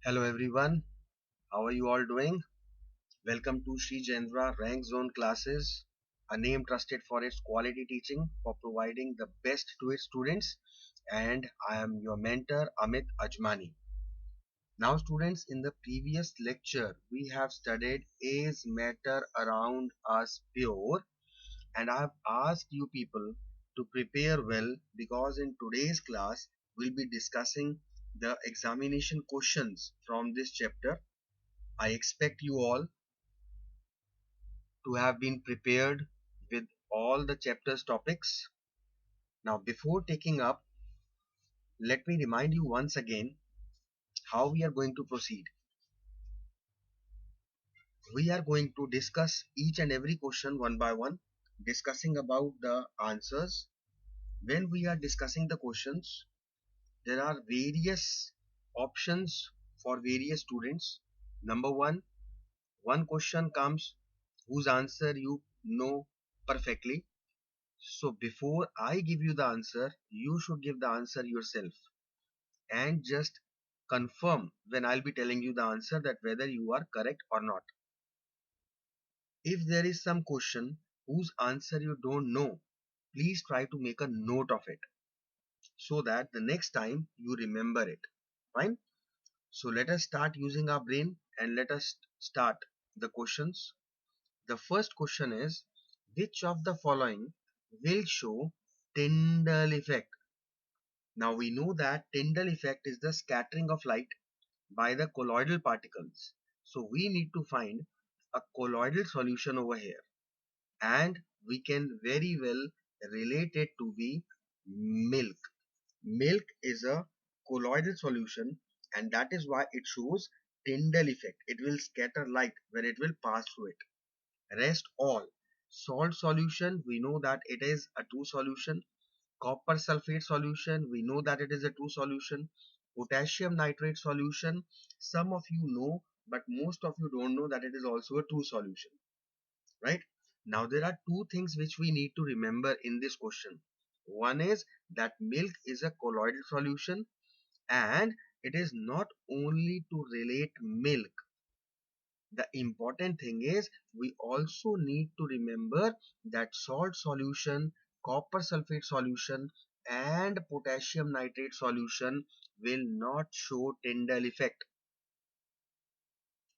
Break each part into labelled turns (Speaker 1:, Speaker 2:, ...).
Speaker 1: Hello everyone, how are you all doing? Welcome to Sri Jendra Rank Zone Classes, a name trusted for its quality teaching for providing the best to its students. And I am your mentor Amit Ajmani. Now students, in the previous lecture we have studied Is Matter Around Us Pure, and I have asked you people to prepare well because in today's class we'll be discussing the examination questions from this chapter. I expect you all to have been prepared with all the chapter's topics. Now, before taking up, let me remind you once again how we are going to proceed. We are going to discuss each and every question one by one, discussing about the answers. When we are discussing the questions, there are various options for various students. Number one question comes whose answer you know perfectly. So before I give you the answer, you should give the answer yourself and just confirm when I'll be telling you the answer that whether you are correct or not. If there is some question whose answer you don't know, please try to make a note of it so that the next time you remember it. Fine? So let us start using our brain and let us start the questions. The first question is, which of the following will show Tyndall effect? Now we know that Tyndall effect is the scattering of light by the colloidal particles. So we need to find a colloidal solution over here, and we can very well relate it to be milk. Milk is a colloidal solution, and that is why it shows Tyndall effect. It will scatter light when it will pass through it. Rest all. Salt solution, we know that it is a two solution. Copper sulfate solution, we know that it is a true solution. Potassium nitrate solution, some of you know, but most of you don't know that it is also a true solution, right? Now there are two things which we need to remember in this question. One is that milk is a colloidal solution, and it is not only to relate milk. The important thing is we also need to remember that salt solution, copper sulfate solution and potassium nitrate solution will not show Tyndall effect,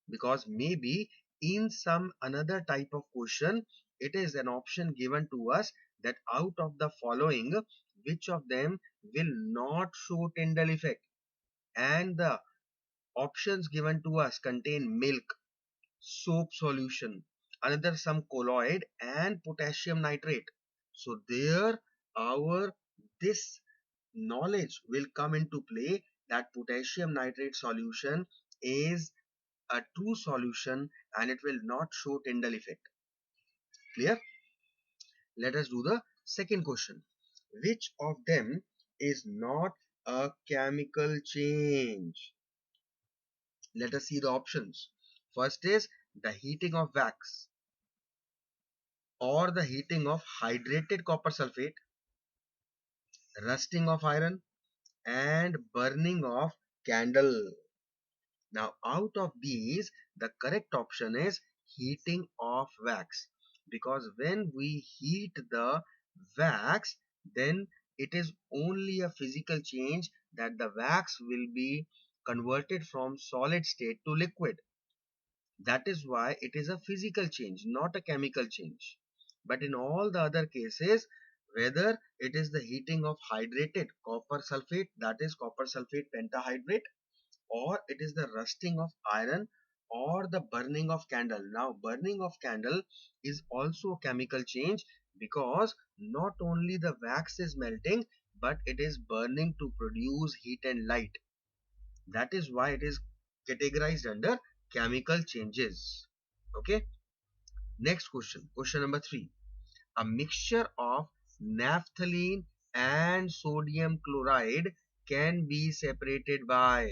Speaker 1: because maybe in some another type of question it is an option given to us that out of the following which of them will not show Tyndall effect, and the options given to us contain milk, soap solution, another some colloid and potassium nitrate. So there our this knowledge will come into play that potassium nitrate solution is a true solution and it will not show Tyndall effect. Clear? Let us do the second question. Which of them is not a chemical change? Let us see the options. First is the heating of wax, or the heating of hydrated copper sulfate, rusting of iron, and burning of candle. Now, out of these, the correct option is heating of wax, because when we heat the wax, then it is only a physical change that the wax will be converted from solid state to liquid. That is why it is a physical change, not a chemical change. But in all the other cases, whether it is the heating of hydrated copper sulfate, that is copper sulfate pentahydrate, or it is the rusting of iron, or the burning of candle. Now, burning of candle is also a chemical change, because not only the wax is melting, but it is burning to produce heat and light. That is why it is categorized under chemical changes. Okay. Next question. Question number 3. A mixture of naphthalene and sodium chloride can be separated by.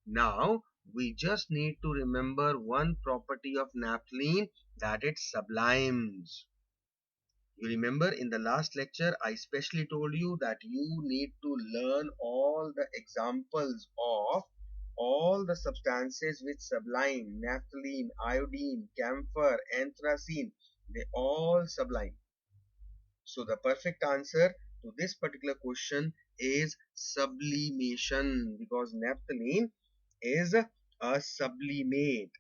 Speaker 1: Now we just need to remember one property of naphthalene, that it sublimes. You remember in the last lecture I specially told you that you need to learn all the examples of all all the substances which sublime, naphthalene, iodine, camphor, anthracene, they all sublime. So the perfect answer to this particular question is sublimation, because naphthalene is a sublimate,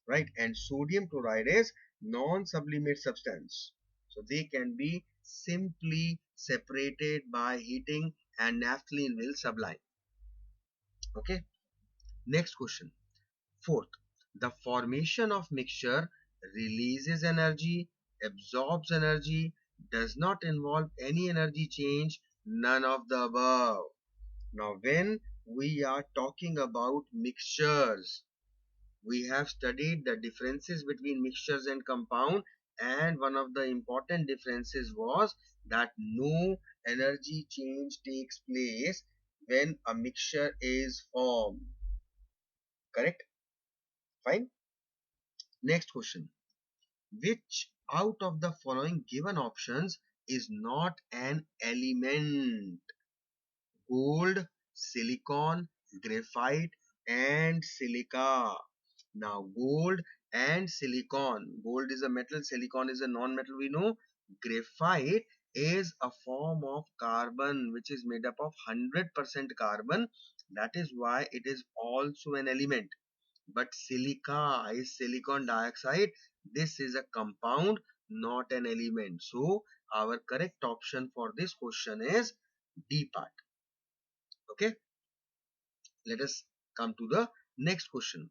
Speaker 1: right? And sodium chloride is non-sublimate substance. So they can be simply separated by heating and naphthalene will sublime. Okay. Next question. Fourth, the formation of mixture releases energy, absorbs energy, does not involve any energy change, none of the above. Now, when we are talking about mixtures, we have studied the differences between mixtures and compound, and one of the important differences was that no energy change takes place when a mixture is formed. Correct? Fine. Next question. Which out of the following given options is not an element? Gold, silicon, graphite, and silica. Now, gold and silicon. Gold is a metal, silicon is a non-metal, we know. Graphite is a form of carbon which is made up of 100% carbon. That is why it is also an element. But silica is silicon dioxide. This is a compound, not an element. So, our correct option for this question is D part. Okay, let us come to the next question.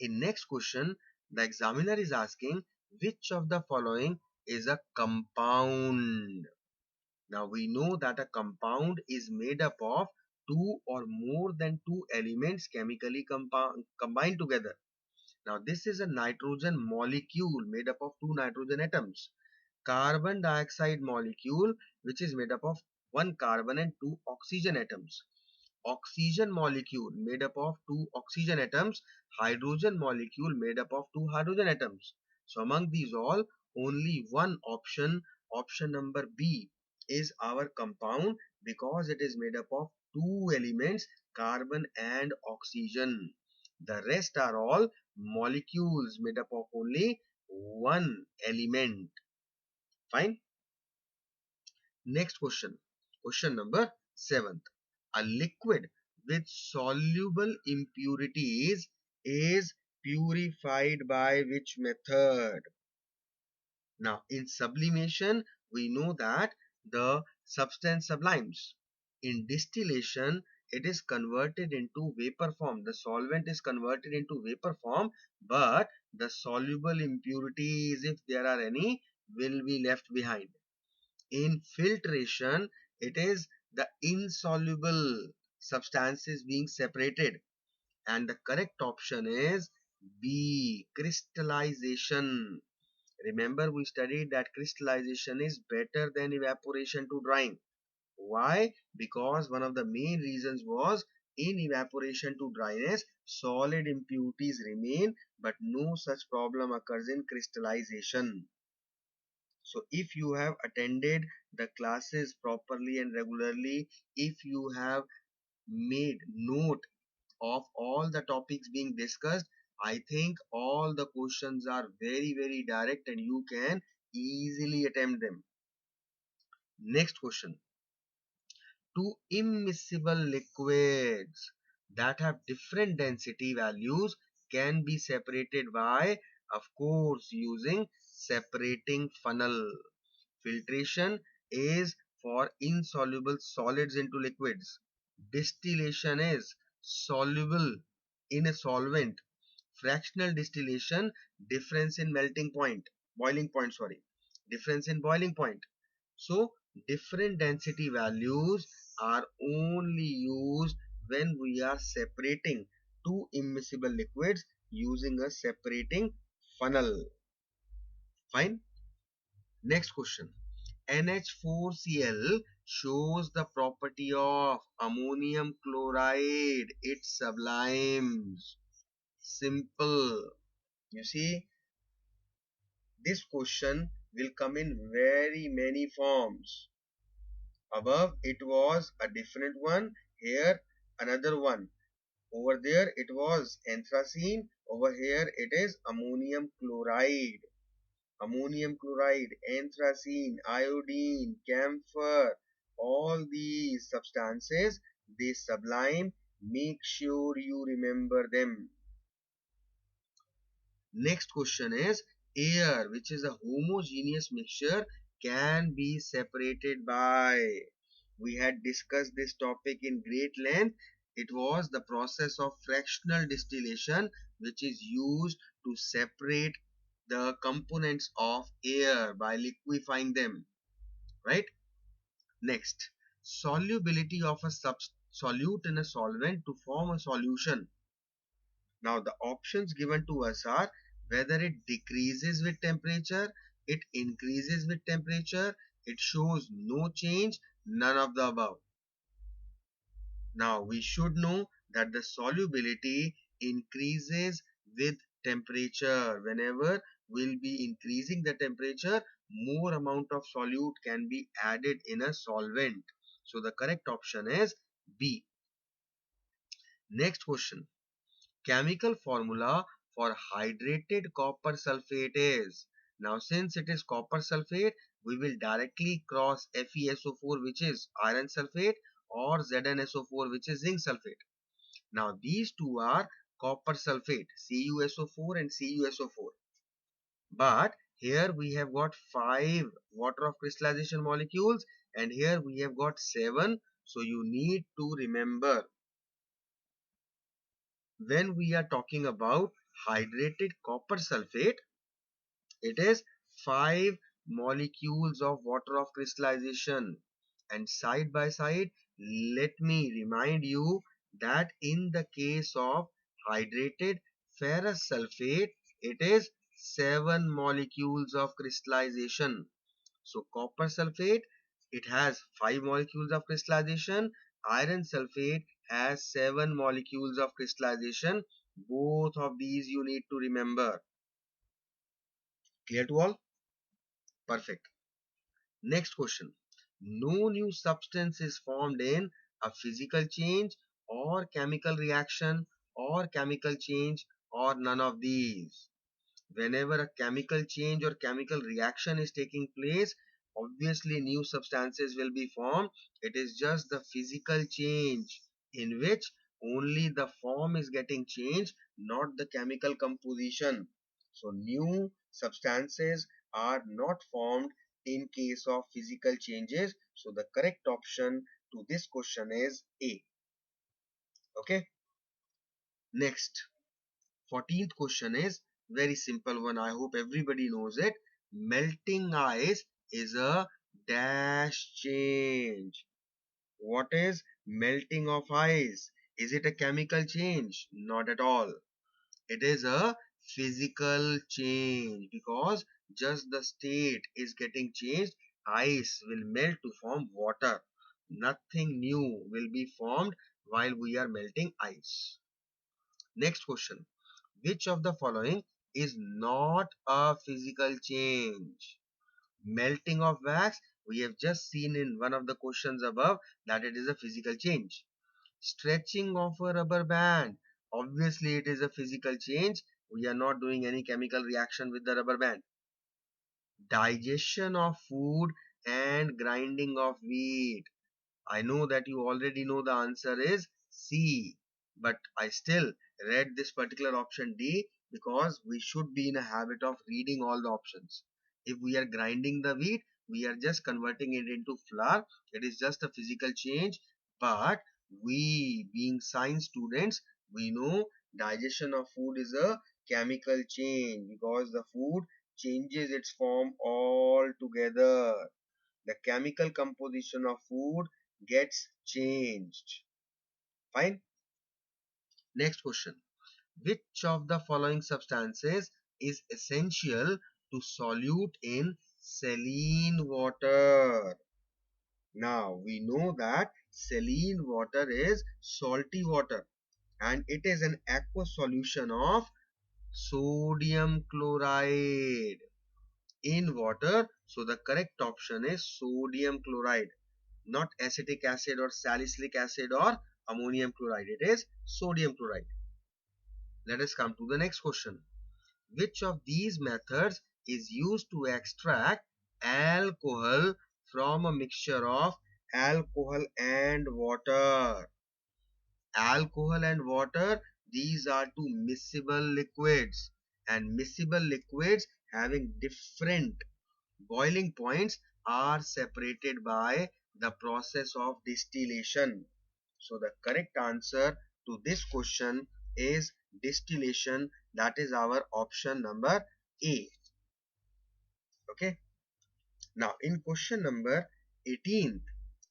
Speaker 1: In next question, the examiner is asking which of the following is a compound. Now we know that a compound is made up of two or more than two elements chemically combined together. Now this is a nitrogen molecule made up of two nitrogen atoms. Carbon dioxide molecule which is made up of one carbon and two oxygen atoms. Oxygen molecule made up of two oxygen atoms, hydrogen molecule made up of two hydrogen atoms. So among these all, only one option, option number B, is our compound because it is made up of two elements, carbon and oxygen. The rest are all molecules made up of only one element. Fine. Next question. Question number 7. A liquid with soluble impurities is purified by which method? Now, in sublimation, we know that the substance sublimes. In distillation, it is converted into vapor form. The solvent is converted into vapor form, but the soluble impurities, if there are any, will be left behind. In filtration, it is the insoluble substances being separated, and the correct option is B, crystallization. Remember, we studied that crystallization is better than evaporation to drying. Why? Because one of the main reasons was in evaporation to dryness, solid impurities remain, but no such problem occurs in crystallization. So if you have attended the classes properly and regularly, if you have made note of all the topics being discussed, I think all the questions are very direct and you can easily attempt them. Next question. Two immiscible liquids that have different density values can be separated by, of course, using separating funnel. Filtration is for insoluble solids into liquids. Distillation is soluble in a solvent. Fractional distillation, difference in melting point, boiling point, sorry, difference in boiling point. So different density values are only used when we are separating two immiscible liquids using a separating funnel. Fine. Next question. NH4Cl shows the property of ammonium chloride. It sublimes. Simple. You see, this question will come in very many forms. Above it was a different one, here another one. Over there it was anthracene. Over here it is ammonium chloride. Ammonium chloride, anthracene, iodine, camphor, all these substances, they sublime. Make sure you remember them. Next question is, air, which is a homogeneous mixture, can be separated by. We had discussed this topic in great length. It was the process of fractional distillation, which is used to separate the components of air by liquefying them, right? Next, solubility of a solute in a solvent to form a solution. Now the options given to us are whether it decreases with temperature, it increases with temperature, it shows no change, none of the above. Now we should know that the solubility increases with temperature. Whenever we'll be increasing the temperature, more amount of solute can be added in a solvent. So the correct option is B. Next question. Chemical formula for hydrated copper sulfate is. Now since it is copper sulfate, we will directly cross FeSO4, which is iron sulfate, or ZnSO4, which is zinc sulfate. Now these two are copper sulfate, CuSO4 and CuSO4. But here we have got 5 water of crystallization molecules and here we have got 7. So you need to remember, when we are talking about hydrated copper sulfate, it is 5 molecules of water of crystallization. And side by side, let me remind you that in the case of hydrated ferrous sulfate, it is 7 molecules of crystallization. So copper sulfate, it has 5 molecules of crystallization. Iron sulfate has 7 molecules of crystallization. Both of these you need to remember. Clear to all? Perfect. Next question. No new substance is formed in a physical change or chemical reaction or chemical change or none of these. Whenever a chemical change or chemical reaction is taking place, obviously new substances will be formed. It is just the physical change in which only the form is getting changed, not the chemical composition. So new substances are not formed in case of physical changes. So the correct option to this question is A. Okay. Next, 14th question is very simple one. I hope everybody knows it. Melting ice is a dash change. What is melting of ice? Is it a chemical change? Not at all. It is a physical change because just the state is getting changed. Ice will melt to form water. Nothing new will be formed while we are melting ice. Next question. Which of the following is not a physical change? Melting of wax, we have just seen in one of the questions above that it is a physical change. Stretching of a rubber band, obviously it is a physical change. We are not doing any chemical reaction with the rubber band. Digestion of food and grinding of wheat, I know that you already know the answer is C, but I still read this particular option D because we should be in a habit of reading all the options. If we are grinding the wheat, we are just converting it into flour. It is just a physical change, but we, being science students, we know digestion of food is a chemical change because the food changes its form altogether. The chemical composition of food gets changed. Fine. Next question. Which of the following substances is essential to solute in saline water? Now we know that saline water is salty water and it is an aqueous solution of sodium chloride in water. So the correct option is sodium chloride, not acetic acid or salicylic acid or ammonium chloride? It is sodium chloride. Let us come to the next question. Which of these methods is used to extract alcohol from a mixture of alcohol and water? Alcohol and water, these are two miscible liquids, and miscible liquids having different boiling points are separated by the process of distillation. So the correct answer to this question is distillation. That is our option number A. Okay. Now in question number 18,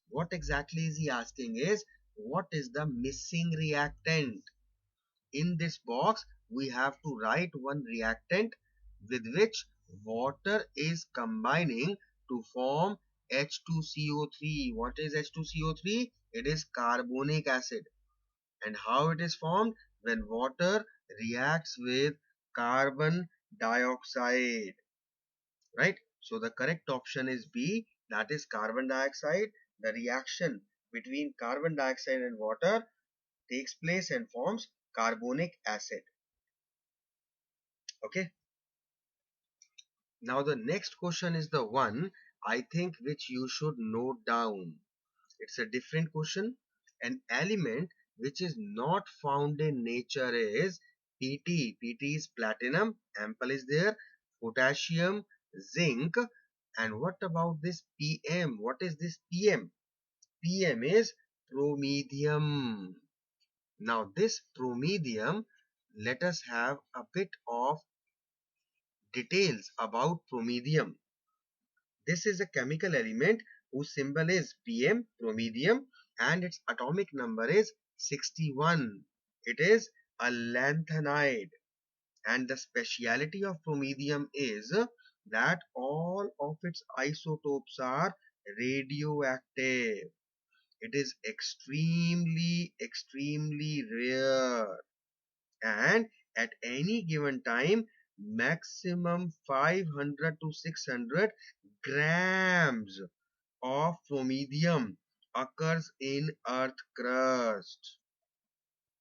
Speaker 1: what exactly is he asking is, what is the missing reactant? In this box, we have to write one reactant with which water is combining to form H2CO3. What is H2CO3? It is carbonic acid. And how it is formed? When water reacts with carbon dioxide. Right? So the correct option is B, that is carbon dioxide. The reaction between carbon dioxide and water takes place and forms carbonic acid. Okay. Now the next question is the one I think which you should note down. It's a different question. An element which is not found in nature is Pt. Pt is platinum, ample is there, potassium, zinc, and what about this Pm? What is this Pm? Pm is promedium. Now this promedium, let us have a bit of details about promedium. This is a chemical element whose symbol is Pm, promedium, and its atomic number is 61. It is a lanthanide, and the speciality of promedium is that all of its isotopes are radioactive. It is extremely rare, and at any given time maximum 500 to 600 grams of promedium occurs in earth crust,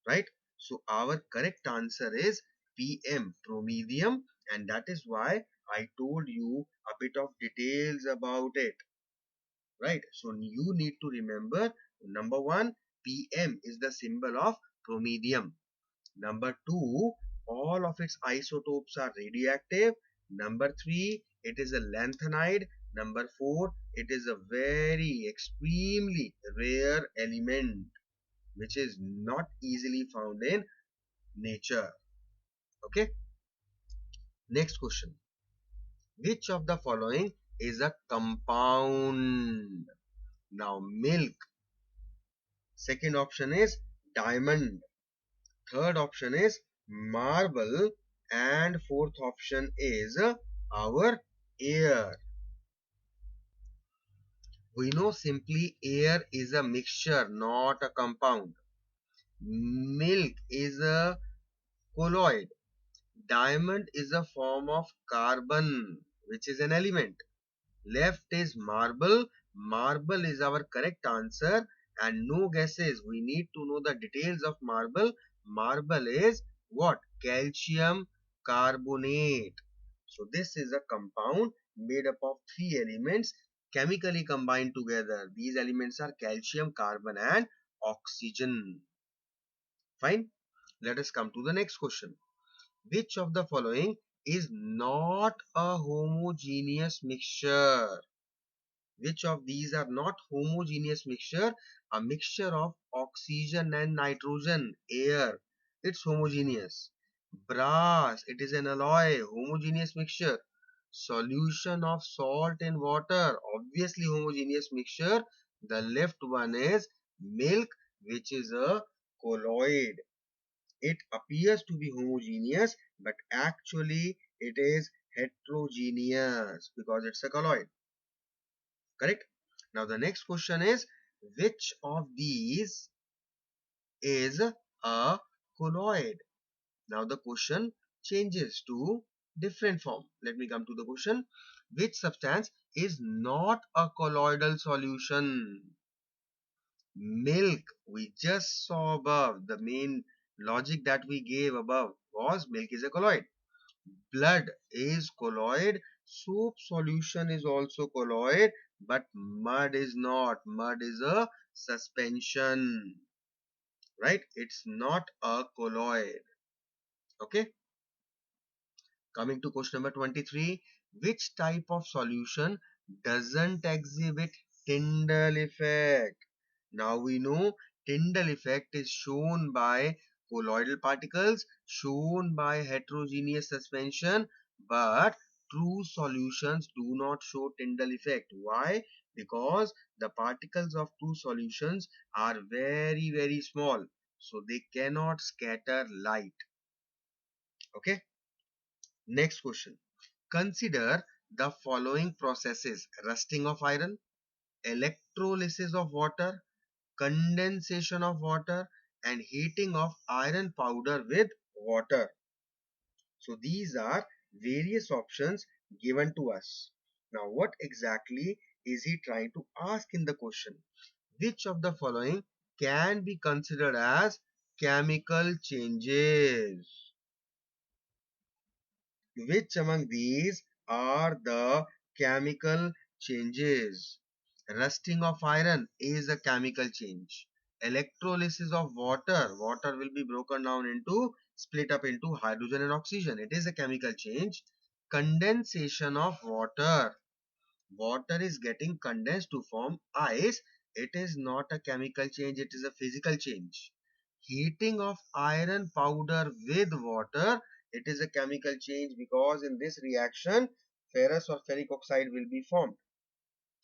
Speaker 1: right? So our correct answer is Pm, promedium, and that is why I told you a bit of details about it, right? So you need to remember, number one, Pm is the symbol of promedium. Number two, all of its isotopes are radioactive. Number three, it is a lanthanide. Number four, it is a very extremely rare element which is not easily found in nature. Okay. Next question. Which of the following is a compound? Now milk. Second option is diamond. Third option is marble, and fourth option is our air. We know simply air is a mixture, not a compound. Milk is a colloid. Diamond is a form of carbon, which is an element. Left is marble. Marble is our correct answer, and no guesses. We need to know the details of marble. Marble is what? Calcium carbonate. So this is a compound made up of three elements chemically combined together. These elements are calcium, carbon, and oxygen. Fine. Let us come to the next question. Which of the following is not a homogeneous mixture? Which of these are not homogeneous mixture? A mixture of oxygen and nitrogen, air, it's homogeneous. Brass, it is an alloy, homogeneous mixture. Solution of salt in water, obviously homogeneous mixture. The left one is milk, which is a colloid. It appears to be homogeneous, but actually it is heterogeneous because it's a colloid. Correct? Now the next question is, which of these is a colloid? Now the question changes to different form. Let me come to the question. Which substance is not a colloidal solution? Milk, we just saw above, the main logic that we gave above was milk is a colloid. Blood is colloid. Soap solution is also colloid, but mud is not. Mud is a suspension, right? It's not a colloid. Okay. Coming to question number 23, which type of solution doesn't exhibit Tyndall effect? Now we know Tyndall effect is shown by colloidal particles, shown by heterogeneous suspension, but true solutions do not show Tyndall effect. Why? Because the particles of true solutions are very, very small, so they cannot scatter light. Okay. Next question. Consider the following processes: rusting of iron, electrolysis of water, condensation of water, and heating of iron powder with water. So these are various options given to us. Now what exactly is he trying to ask in the question? Which of the following can be considered as chemical changes? Which among these are the chemical changes? Rusting of iron is a chemical change. Electrolysis of water, water will be broken down into, split up into hydrogen and oxygen. It is a chemical change. Condensation of water, water is getting condensed to form ice. It is not a chemical change, it is a physical change. Heating of iron powder with water, it is a chemical change because in this reaction ferrous or ferric oxide will be formed.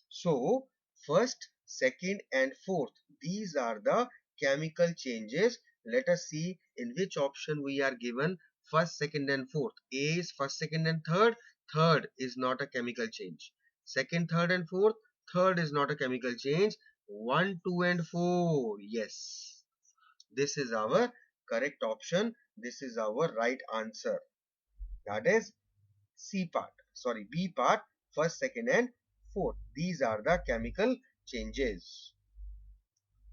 Speaker 1: So first, second and fourth, these are the chemical changes. Let us see in which option we are given first, second and fourth. A is first, second and third. Third is not a chemical change. Second, third and fourth. Third is not a chemical change. 1, 2 and 4. Yes. This is our correct option. This is our right answer. That is C part. Sorry, B part. First, second and fourth. These are the chemical changes.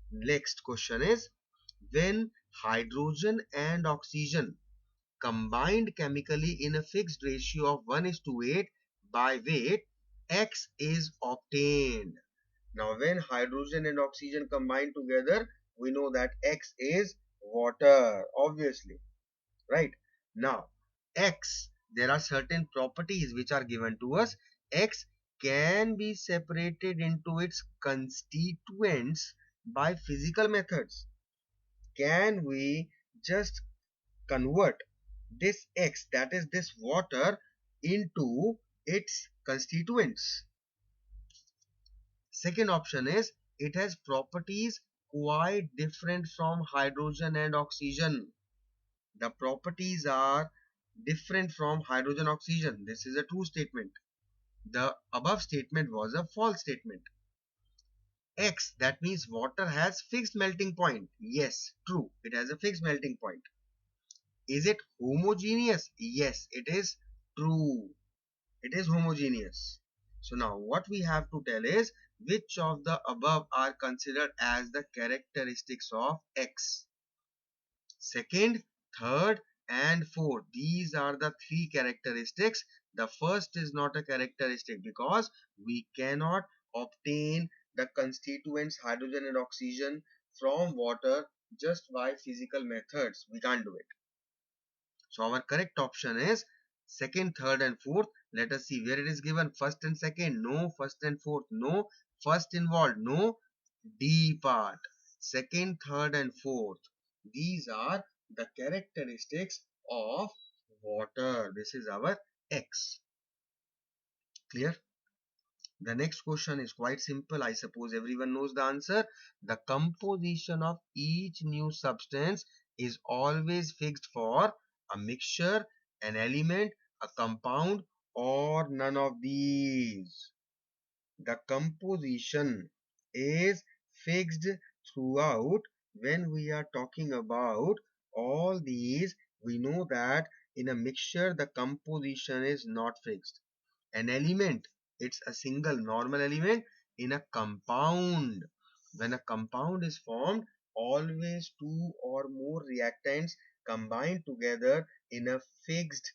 Speaker 1: Next question is, when hydrogen and oxygen combined chemically in a fixed ratio of 1:8 by weight, X is obtained. Now when hydrogen and oxygen combine together, we know that X is water, obviously, right? Now X, there are certain properties which are given to us. X can be separated into its constituents by physical methods. Can we just convert this X, that is this water, into its constituents? Second option is, it has properties quite different from hydrogen and oxygen. The properties are different from hydrogen oxygen. This is a true statement. The above statement was a false statement. X, that means water has fixed melting point. Yes, true. It has a fixed melting point. Is it homogeneous? Yes, it is true. It is homogeneous. So now what we have to tell is which of the above are considered as the characteristics of X. Second, third and fourth. These are the three characteristics. The first is not a characteristic because we cannot obtain the constituents hydrogen and oxygen from water just by physical methods. We can't do it. So our correct option is second, third and fourth. Let us see where it is given. First and second, no. First and fourth, no. First involved, no. D part. Second, third and fourth. These are the characteristics of water. This is our X. Clear? The next question is quite simple. I suppose everyone knows the answer. The composition of each new substance is always fixed for a mixture, an element, a compound, or none of these. The composition is fixed throughout. When we are talking about all these, we know that in a mixture the composition is not fixed. An element, it's a single normal element. In a compound, When a compound is formed, always two or more reactants combine together in a fixed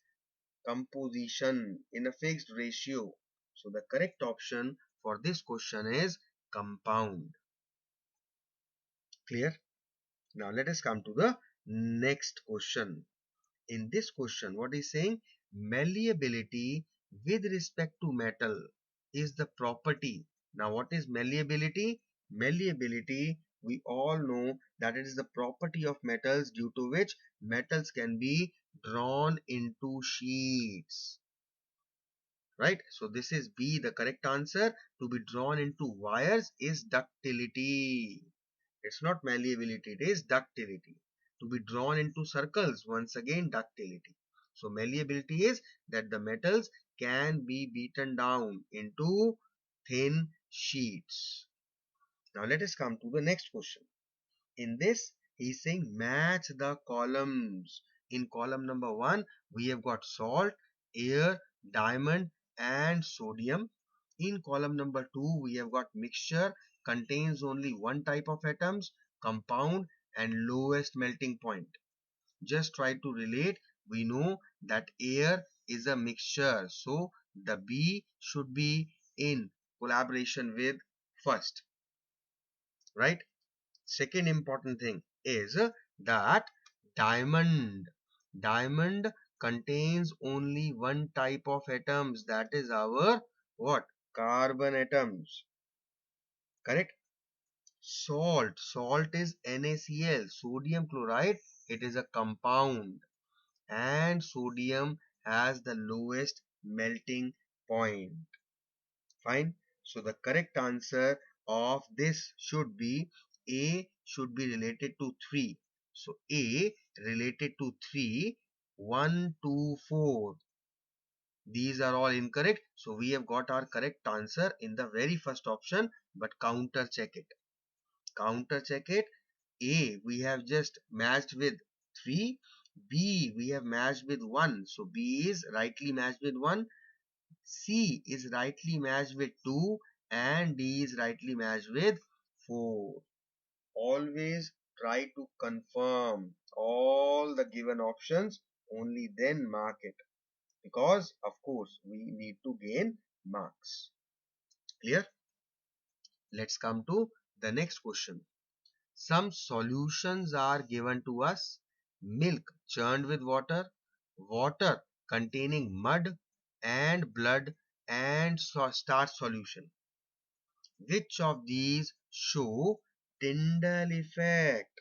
Speaker 1: composition, in a fixed ratio. So the correct option for this question is compound. Clear? Now let us come to the next question. In this question, what is saying? Malleability with respect to metal is the property. Now what is malleability? Malleability, we all know that it is the property of metals due to which metals can be drawn into sheets. Right? So this is B. The correct answer. To be drawn into wires is ductility. It's not malleability, it is ductility. To be drawn into circles, once again ductility. So malleability is that the metals can be beaten down into thin sheets. Now let us come to the next question. In this, he is saying match the columns. In column number 1, we have got salt, air, diamond and sodium. In column number 2, we have got mixture, contains only one type of atoms, compound and lowest melting point. Just try to relate. We know that air is a mixture. So the B should be in collaboration with first. Right? Second important thing is that diamond contains only one type of atoms, that is our what? Carbon atoms. Correct? Salt is NaCl, sodium chloride. It is a compound and sodium has the lowest melting point. Fine. So the correct answer of this should be A should be related to 3. So A related to 3, 1, 2, 4. These are all incorrect. So we have got our correct answer in the very first option, but counter check it. Counter check it. A we have just matched with 3. B we have matched with 1. So B is rightly matched with 1. C is rightly matched with 2 and D is rightly matched with 4. Always try to confirm all the given options, only then mark it, because of course we need to gain marks. Clear? Let's come to the next question. Some solutions are given to us: milk churned with water, water containing mud and blood and starch solution. Which of these show Tyndall effect?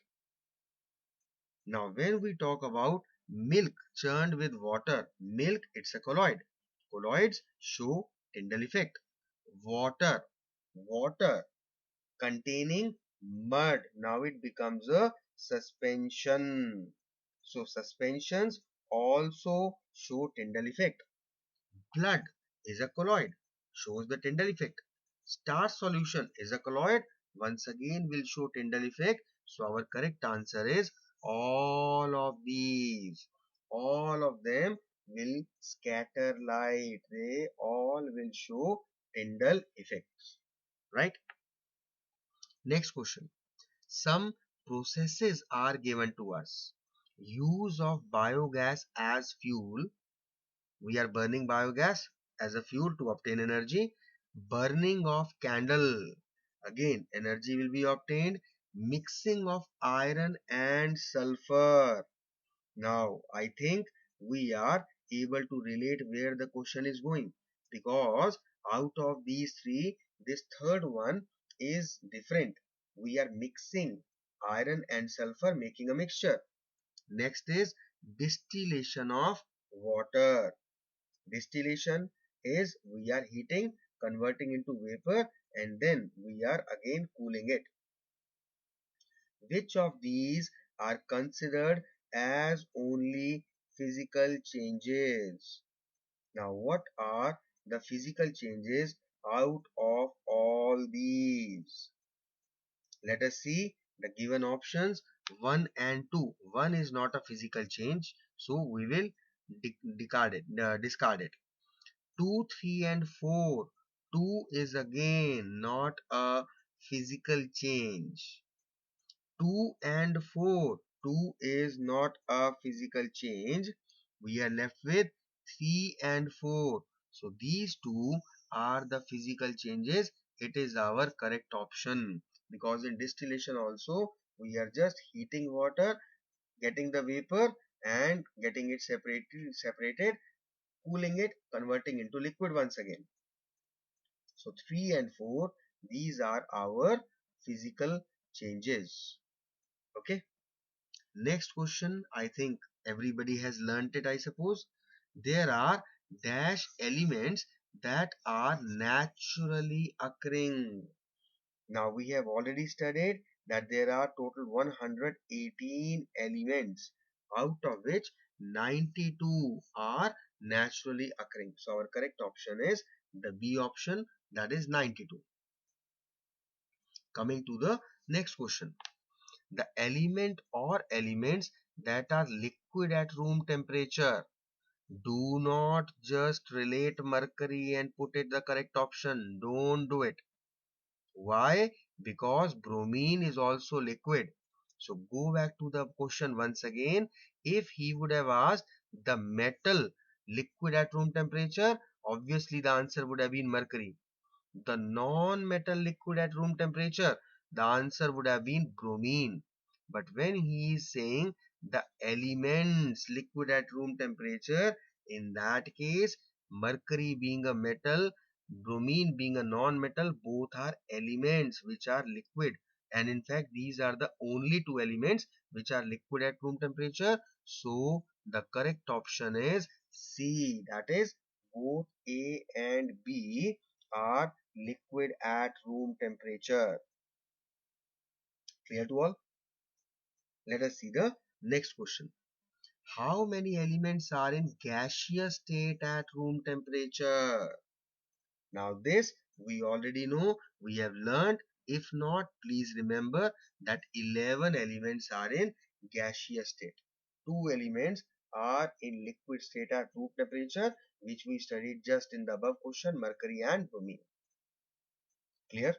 Speaker 1: Now when we talk about milk churned with water, milk, it's a colloid. Colloids show Tyndall effect. Water containing mud, now it becomes a suspension. So suspensions also show Tyndall effect. Blood is a colloid, shows the Tyndall effect. Starch solution is a colloid, once again will show Tyndall effect. So our correct answer is all of these. All of them will scatter light. They all will show Tyndall effects. Right? Next question. Some processes are given to us. Use of biogas as fuel. We are burning biogas as a fuel to obtain energy. Burning of candle. Again, energy will be obtained. Mixing of iron and sulfur. Now, I think we are able to relate where the question is going, because out of these three, this third one is different. We are mixing iron and sulfur, making a mixture. Next is distillation of water. Distillation is we are heating, converting into vapor, and then we are again cooling it. Which of these are considered as only physical changes? Now, what are the physical changes out of all these? Let us see the given options 1 and 2. 1 is not a physical change, so we will discard it. 2, 3 and 4. 2 is again not a physical change. 2 and 4. 2 is not a physical change. We are left with 3 and 4. So these two are the physical changes. It is our correct option, because in distillation also we are just heating water, getting the vapor and getting it separated, cooling it, converting into liquid once again. So 3 and 4, these are our physical changes. Okay. Next question, I think everybody has learnt it, I suppose. There are dash elements that are naturally occurring. Now we have already studied that there are total 118 elements, out of which 92 are naturally occurring. So our correct option is the B option, that is 92. Coming to the next question. The element or elements that are liquid at room temperature. Do not just relate mercury and put it the correct option. Don't do it. Why? Because bromine is also liquid. So go back to the question once again. If he would have asked the metal liquid at room temperature, obviously the answer would have been mercury. The non-metal liquid at room temperature, the answer would have been bromine. But when he is saying the elements liquid at room temperature, in that case, mercury being a metal, bromine being a non-metal, both are elements which are liquid. And in fact, these are the only two elements which are liquid at room temperature. So the correct option is C. That is, both A and B are liquid at room temperature. Clear to all? Let us see the next question. How many elements are in gaseous state at room temperature? Now this we already know, we have learned. If not, please remember that 11 elements are in gaseous state. 2 elements are in liquid state at room temperature, which we studied just in the above question, mercury and bromine. Clear?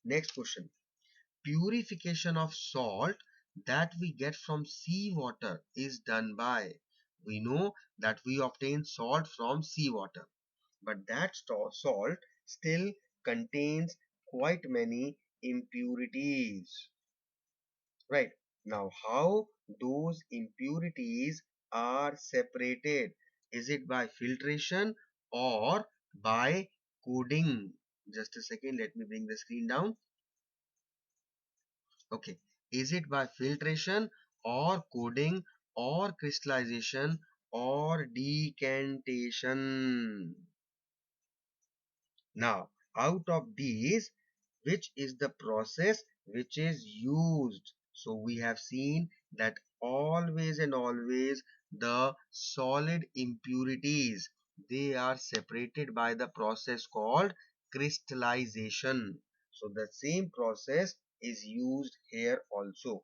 Speaker 1: Next question. Purification of salt that we get from seawater is done by. We know that we obtain salt from seawater, but that salt still contains quite many impurities. Right. Now, how those impurities are separated? Is it by filtration or by coding? Just a second, let me bring the screen down. Okay. Is it by filtration or coding or crystallization or decantation? Now, out of these, which is the process which is used? So we have seen that always and always the solid impurities, they are separated by the process called crystallization. So the same process is used here also.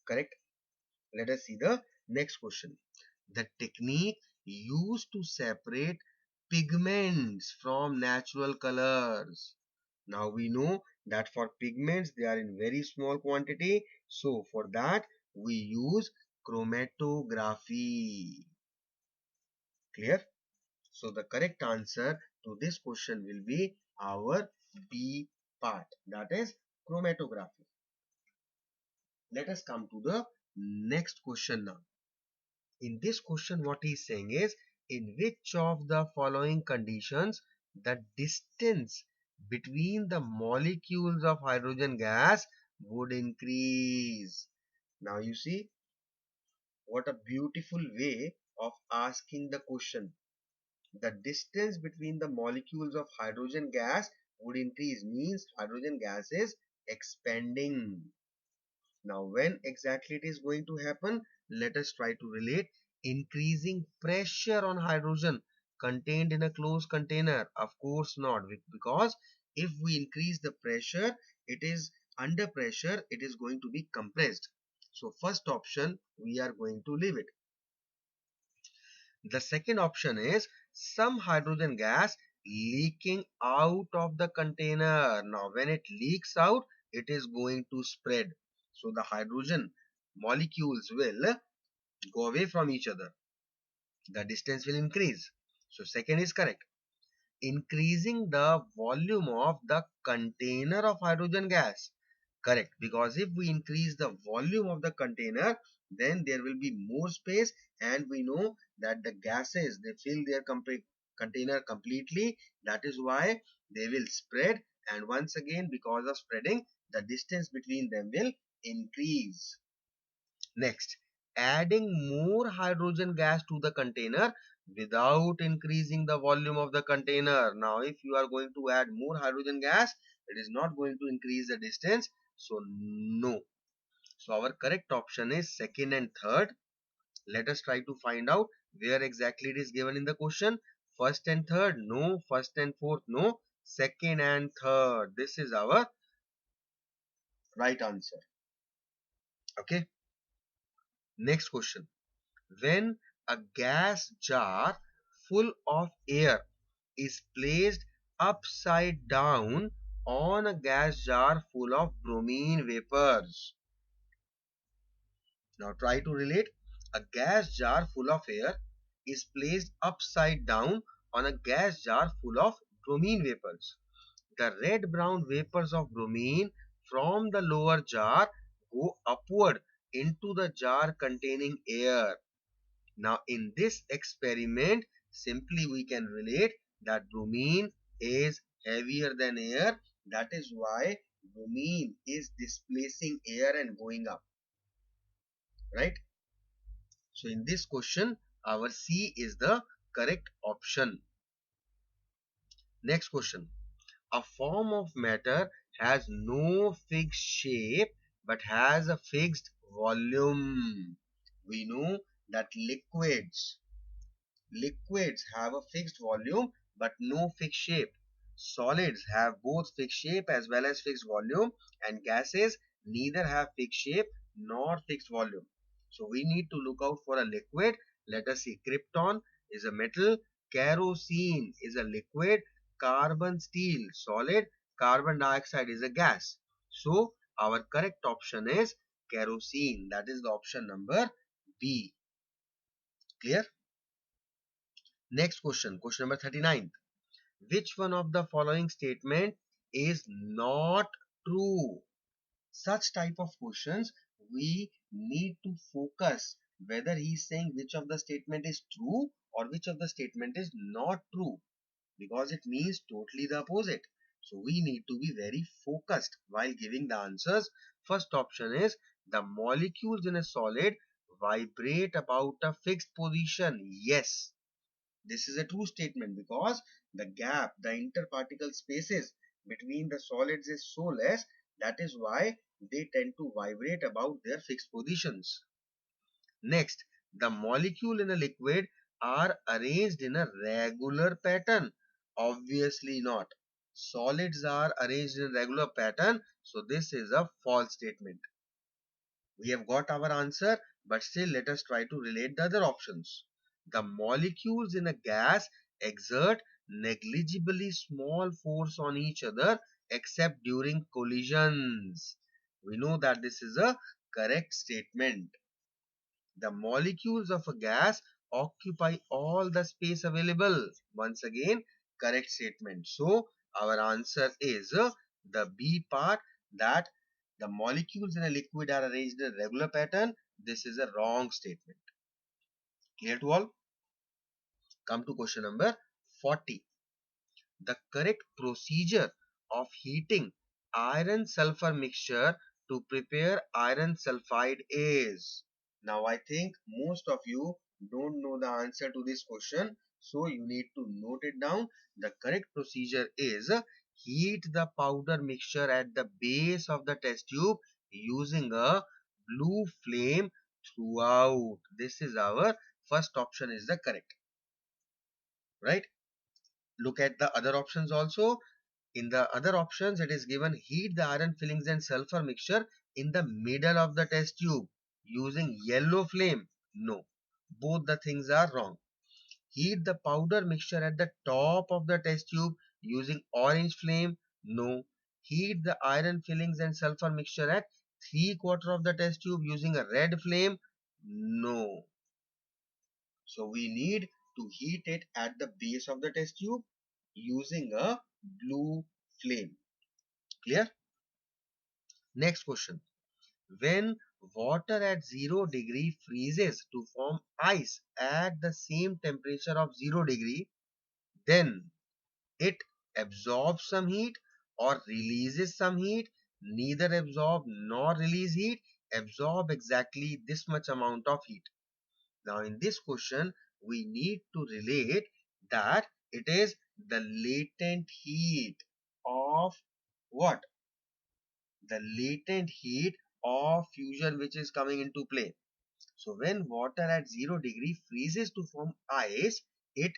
Speaker 1: Correct? Let us see the next question. The technique used to separate pigments from natural colors. Now we know that for pigments they are in very small quantity. So for that we use chromatography. Clear? So the correct answer to this question will be our B part, that is chromatography. Let us come to the next question now. In this question, what he is saying is, in which of the following conditions the distance between the molecules of hydrogen gas would increase? Now you see what a beautiful way of asking the question. The distance between the molecules of hydrogen gas would increase, means hydrogen gas is expanding. Now, when exactly it is going to happen? Let us try to relate. Increasing pressure on hydrogen contained in a closed container? Of course not, because if we increase the pressure, it is under pressure, it is going to be compressed. So, first option, we are going to leave it. The second option is some hydrogen gas leaking out of the container. Now, when it leaks out, it is going to spread. So, the hydrogen molecules will go away from each other. The distance will increase. So, second is correct. Increasing the volume of the container of hydrogen gas. Correct, because if we increase the volume of the container, then there will be more space, and we know that the gases, they fill their container completely. That is why they will spread, and once again, because of spreading, the distance between them will increase. Next, adding more hydrogen gas to the container without increasing the volume of the container. Now, if you are going to add more hydrogen gas, it is not going to increase the distance. So, no. So, our correct option is second and third. Let us try to find out where exactly it is given in the question. First and third, no. First and fourth, no. Second and third. This is our right answer. Okay. Next question. When a gas jar full of air is placed upside down on a gas jar full of bromine vapors. Now try to relate. A gas jar full of air is placed upside down on a gas jar full of bromine vapors. The red-brown vapors of bromine from the lower jar go upward into the jar containing air. Now, in this experiment, simply we can relate that bromine is heavier than air. That is why bromine is displacing air and going up. Right? So, in this question, our C is the correct option. Next question. A form of matter has no fixed shape but has a fixed volume. We know that liquids have a fixed volume but no fixed shape. Solids have both fixed shape as well as fixed volume, and gases neither have fixed shape nor fixed volume. So we need to look out for a liquid. Let us see. Krypton is a metal, kerosene is a liquid, carbon steel solid, carbon dioxide is a gas. So our correct option is kerosene. That is the option number B. Clear? Next question, question number 39. Which one of the following statement is not true? Such type of questions, we need to focus whether he is saying which of the statement is true or which of the statement is not true, because it means totally the opposite. So we need to be very focused while giving the answers. First option is the molecules in a solid vibrate about a fixed position. Yes, this is a true statement because the gap, the interparticle spaces between the solids is so less. That is why they tend to vibrate about their fixed positions. Next, the molecule in a liquid are arranged in a regular pattern. Obviously not. Solids are arranged in a regular pattern. So this is a false statement. We have got our answer, but still let us try to relate the other options. The molecules in a gas exert negligibly small force on each other except during collisions. We know that this is a correct statement. The molecules of a gas occupy all the space available. Once again, correct statement. So, our answer is the B part, that the molecules in a liquid are arranged in a regular pattern. This is a wrong statement. Clear to all? Come to question number 40. The correct procedure of heating iron sulfur mixture to prepare iron sulfide is. Now I think most of you don't know the answer to this question, so you need to note it down. The correct procedure is heat the powder mixture at the base of the test tube using a blue flame throughout. This is our first option is the correct. Right? Look at the other options also. In the other options, it is given heat the iron fillings and sulfur mixture in the middle of the test tube using yellow flame. No, both the things are wrong. Heat the powder mixture at the top of the test tube using orange flame. No. Heat the iron fillings and sulfur mixture at 3/4 of the test tube using a red flame. No. So we need to heat it at the base of the test tube using a blue flame. Clear? Next question. When water at 0 degree freezes to form ice at the same temperature of 0 degree, then it absorbs some heat or releases some heat. Neither absorb nor release heat. Absorb exactly this much amount of heat. Now in this question, we need to relate that it is the latent heat of what? The latent heat of fusion which is coming into play. So when water at 0 degree freezes to form ice, it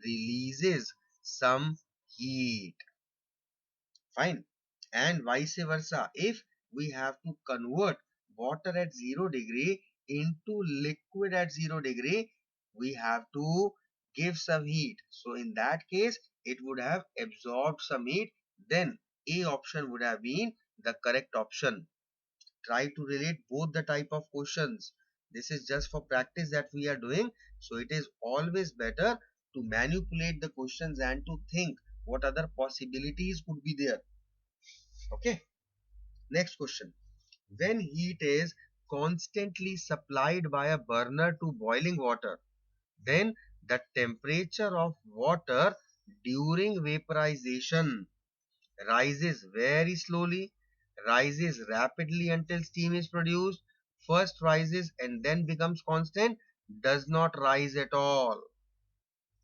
Speaker 1: releases some heat. Fine. And vice versa. If we have to convert water at 0 degree into liquid at 0 degree, we have to give some heat. So in that case, it would have absorbed some heat. Then A option would have been the correct option. Try to relate both the type of questions. This is just for practice that we are doing. So it is always better to manipulate the questions and to think what other possibilities could be there. Okay. Next question. When heat is constantly supplied by a burner to boiling water, then the temperature of water during vaporization rises very slowly, rises rapidly until steam is produced, first rises and then becomes constant, does not rise at all.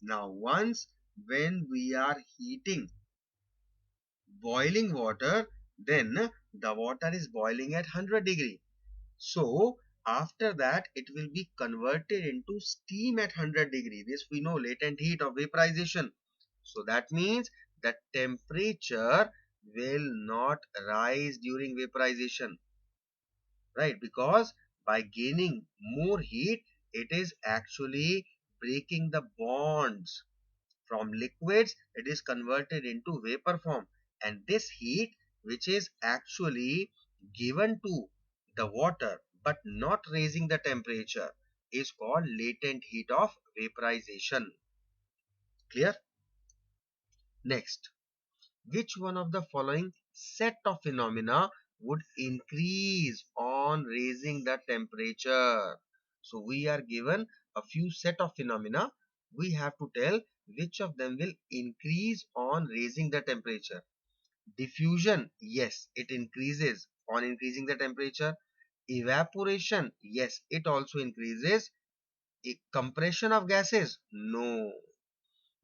Speaker 1: Now, once when we are heating boiling water, then the water is boiling at 100 degree. So, after that, it will be converted into steam at 100 degree. This we know, latent heat of vaporization. So, that means the temperature will not rise during vaporization, right? Because by gaining more heat, it is actually breaking the bonds. From liquids, it is converted into vapor form. And this heat, which is actually given to the water but not raising the temperature, is called latent heat of vaporization. Clear? Next, which one of the following set of phenomena would increase on raising the temperature? So we are given a few set of phenomena. We have to tell which of them will increase on raising the temperature. Diffusion, yes, it increases on increasing the temperature. Evaporation, yes, it also increases. Compression of gases, no,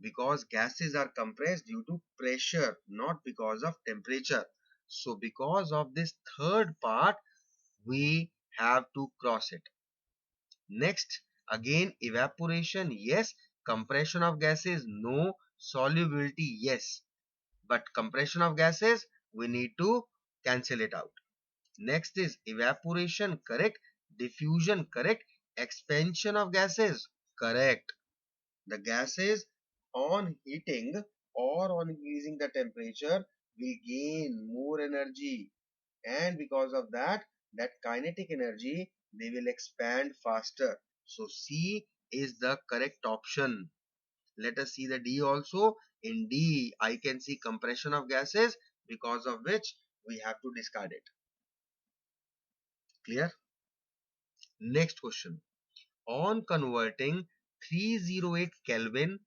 Speaker 1: because gases are compressed due to pressure, not because of temperature. So because of this third part, we have to cross it. Next, again evaporation, yes. Compression of gases, no. Solubility, yes. But compression of gases, we need to cancel it out. Next is evaporation, correct. Diffusion, correct. Expansion of gases, correct. The gases on heating or on increasing the temperature will gain more energy, and because of that, that kinetic energy, they will expand faster. So C is the correct option. Let us see the D also. In D, I can see compression of gases, because of which we have to discard it. Clear? Next question. On converting 308 Kelvin,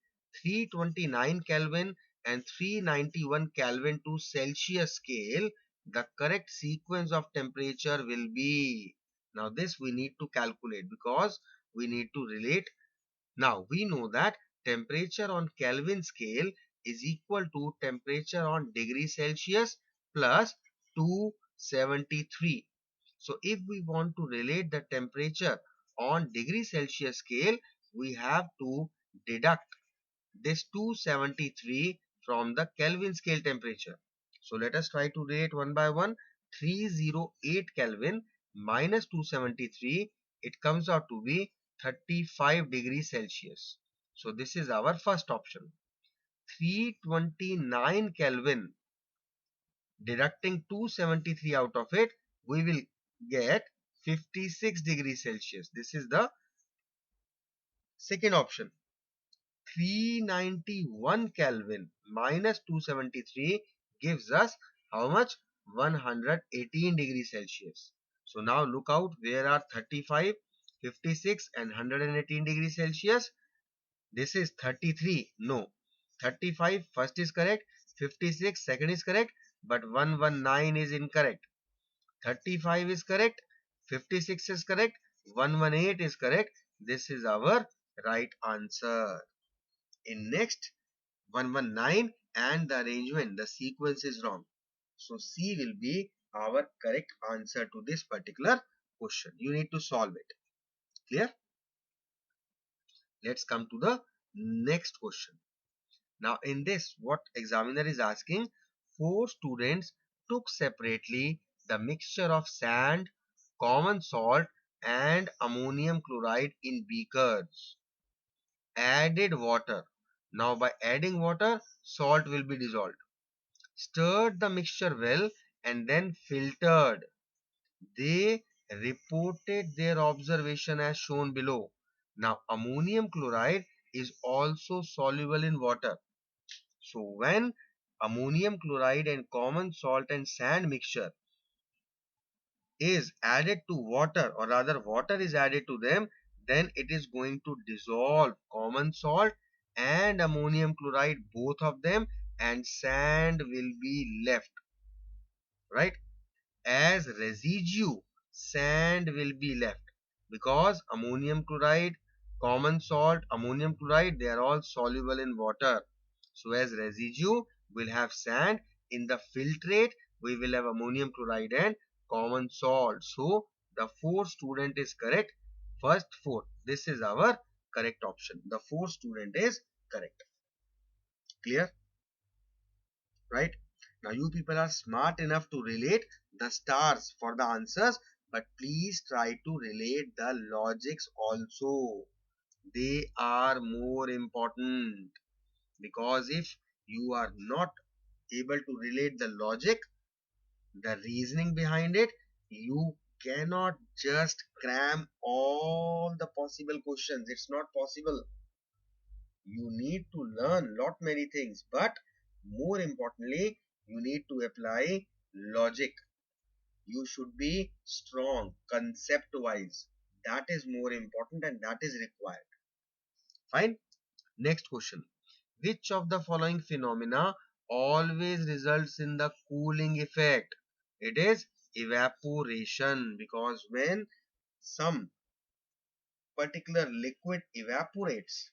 Speaker 1: 329 Kelvin and 391 Kelvin to Celsius scale, the correct sequence of temperature will be. Now this we need to calculate because we need to relate. Now we know that temperature on Kelvin scale is equal to temperature on degree Celsius plus 273. So if we want to relate the temperature on degree Celsius scale, we have to deduct this 273 from the Kelvin scale temperature. So let us try to relate one by one. 308 Kelvin minus 273, it comes out to be 35 degrees Celsius. So this is our first option. 329 Kelvin, deducting 273 out of it, we will get 56 degrees Celsius. This is the second option. 391 Kelvin minus 273 gives us how much? 118 degrees Celsius. So now look out, where are 35, 56 and 118 degrees Celsius? This is 33. No. 35 first is correct, 56 second is correct, but 119 is incorrect. 35 is correct, 56 is correct, 118 is correct. This is our right answer. In next, 119 and the arrangement, the sequence is wrong. So C will be our correct answer to this particular question. You need to solve it. Clear? Let's come to the next question. Now in this, what examiner is asking, four students took separately the mixture of sand, common salt and ammonium chloride in beakers, added water. Now by adding water, salt will be dissolved. Stirred the mixture well and then filtered. They reported their observation as shown below. Now ammonium chloride is also soluble in water. So when ammonium chloride and common salt and sand mixture is added to water, or rather water is added to them, then it is going to dissolve common salt and ammonium chloride, both of them, and sand will be left, right? As residue, sand will be left, because ammonium chloride, common salt, ammonium chloride, they are all soluble in water. So as residue, we'll have sand. In the filtrate, we will have ammonium chloride and common salt. So the fourth student is correct. First four. This is our correct option. The fourth student is correct. Clear? Right? Now you people are smart enough to relate the stars for the answers, but please try to relate the logics also. They are more important, because if you are not able to relate the logic, the reasoning behind it, you cannot just cram all the possible questions. It's not possible. You need to learn lot many things, but more importantly, you need to apply logic. You should be strong concept wise. That is more important and that is required. Fine. Next question. Which of the following phenomena always results in the cooling effect? It is evaporation, because when some particular liquid evaporates,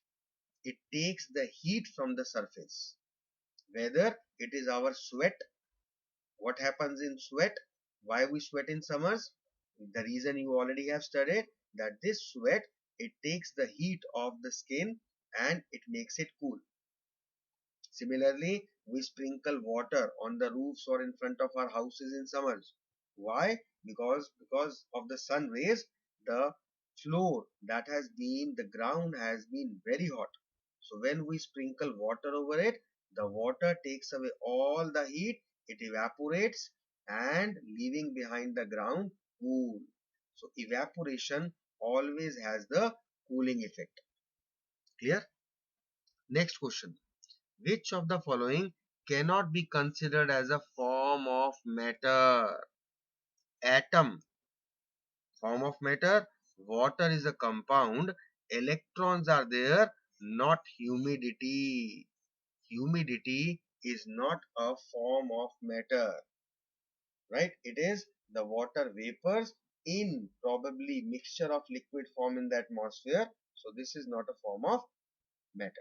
Speaker 1: it takes the heat from the surface. Whether it is our sweat, what happens in sweat, why we sweat in summers, the reason you already have studied, that this sweat, it takes the heat of the skin and it makes it cool. Similarly, we sprinkle water on the roofs or in front of our houses in summers. Why? Because of the sun rays, the floor, that has been, the ground has been very hot. So when we sprinkle water over it, the water takes away all the heat, it evaporates and leaving behind the ground cool. So evaporation always has the cooling effect. Clear? Next question. Which of the following cannot be considered as a form of matter? Atom, form of matter. Water is a compound. Electrons are there, not humidity. Humidity is not a form of matter, right? It is the water vapors in probably mixture of liquid form in the atmosphere. So this is not a form of matter.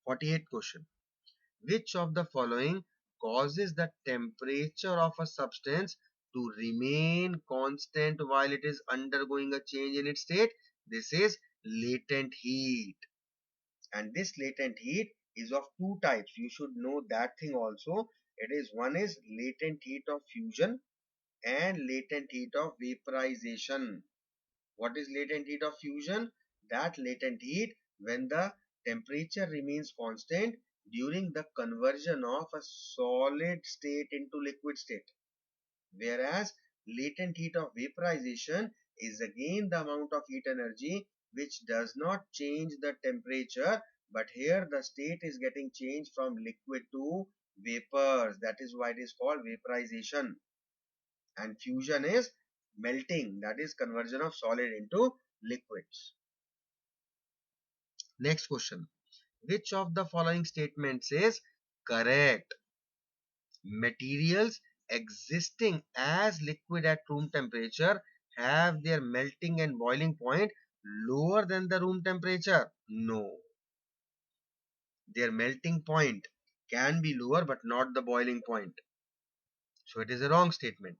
Speaker 1: 48th question. Which of the following causes the temperature of a substance to remain constant while it is undergoing a change in its state? This is latent heat. And this latent heat is of two types. You should know that thing also. It is, one is latent heat of fusion and latent heat of vaporization. What is latent heat of fusion? That latent heat when the temperature remains constant during the conversion of a solid state into liquid state. Whereas latent heat of vaporization is again the amount of heat energy which does not change the temperature, but here the state is getting changed from liquid to vapors. That is why it is called vaporization. And fusion is melting, that is conversion of solid into liquids. Next question. Which of the following statements is correct? Materials existing as liquid at room temperature have their melting and boiling point lower than the room temperature? No. Their melting point can be lower but not the boiling point. So it is a wrong statement.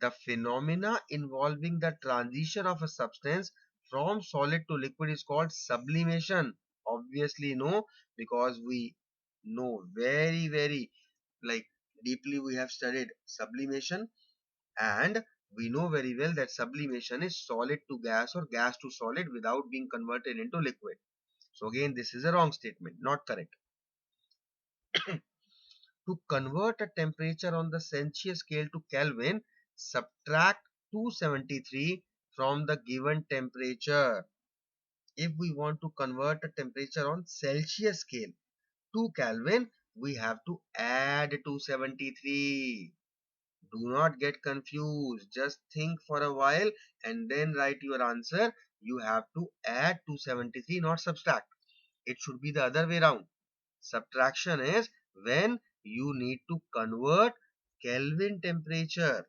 Speaker 1: The phenomena involving the transition of a substance from solid to liquid is called sublimation. Obviously no, because we know very like deeply we have studied sublimation, and we know very well that sublimation is solid to gas or gas to solid without being converted into liquid. So again this is a wrong statement, not correct. To convert a temperature on the Celsius scale to Kelvin, subtract 273 from the given temperature. If we want to convert a temperature on Celsius scale to Kelvin, we have to add 273. Do not get confused. Just think for a while and then write your answer. You have to add 273, not subtract. It should be the other way around. Subtraction is when you need to convert Kelvin temperature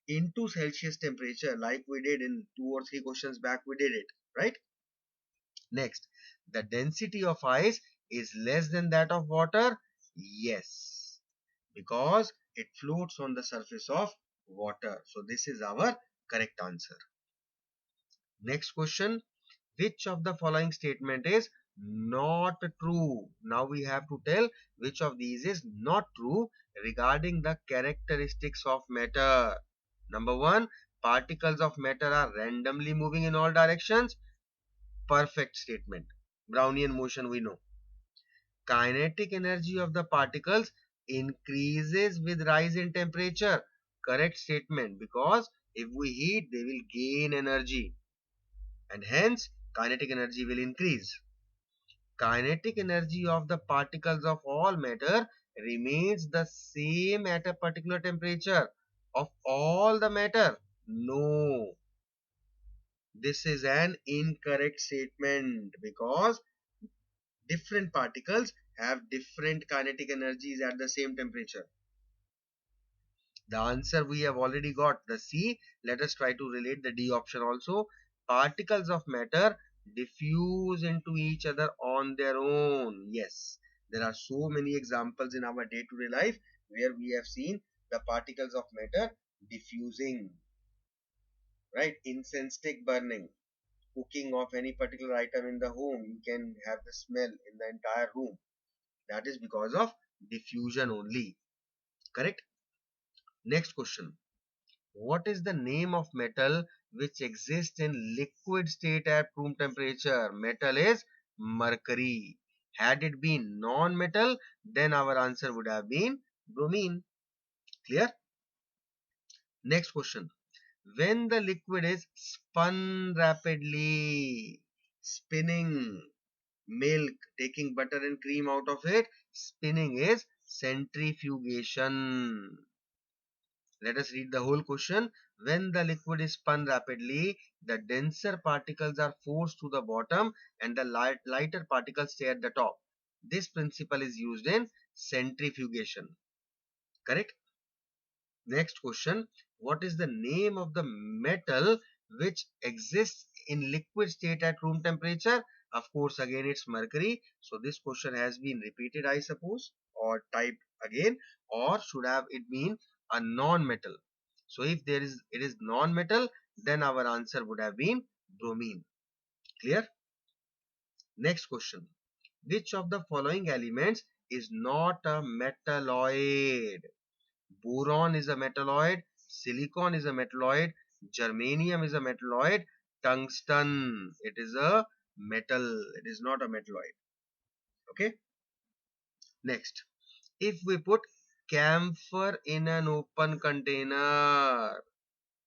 Speaker 1: into Celsius temperature, like we did in 2 or 3 questions back. We did it, right? Next, the density of ice is less than that of water. Yes, because it floats on the surface of water. So this is our correct answer. Next question. Which of the following statement is not true? Now we have to tell which of these is not true regarding the characteristics of matter. Number one, particles of matter are randomly moving in all directions. Perfect statement. Brownian motion we know. Kinetic energy of the particles increases with rise in temperature. Correct statement, because if we heat they will gain energy and hence kinetic energy will increase. Kinetic energy of the particles of all matter remains the same at a particular temperature of all the matter. No, this is an incorrect statement, because different particles have different kinetic energies at the same temperature. The answer we have already got, the C. Let us try to relate the D option also. Particles of matter diffuse into each other on their own. Yes, there are so many examples in our day-to-day life where we have seen the particles of matter diffusing, right? Incense stick burning, cooking of any particular item in the home, you can have the smell in the entire room. That is because of diffusion only. Correct? Next question. What is the name of metal which exists in liquid state at room temperature? Metal is mercury. Had it been non-metal, then our answer would have been bromine. Clear? Next question. When the liquid is spun rapidly, spinning milk, taking butter and cream out of it, spinning is centrifugation. Let us read the whole question. When the liquid is spun rapidly, the denser particles are forced to the bottom and the lighter particles stay at the top. This principle is used in centrifugation. Correct? Next question. What is the name of the metal which exists in liquid state at room temperature? Of course, again it's mercury. So this question has been repeated, I suppose, or typed again, or should have it been a non-metal. So if it is non-metal, then our answer would have been bromine. Clear? Next question. Which of the following elements is not a metalloid? Boron is a metalloid, silicon is a metalloid, germanium is a metalloid, tungsten, it is a metal. It is not a metalloid. Okay. Next, if we put camphor in an open container,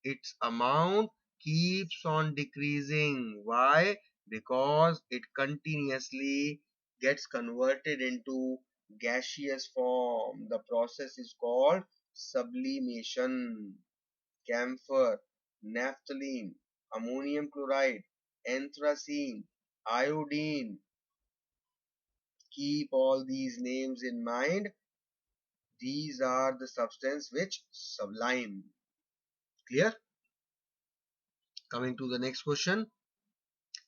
Speaker 1: its amount keeps on decreasing. Why? Because it continuously gets converted into gaseous form. The process is called sublimation. Camphor, naphthalene, ammonium chloride, anthracene, iodine. Keep all these names in mind. These are the substance which sublime. Clear? Coming to the next question.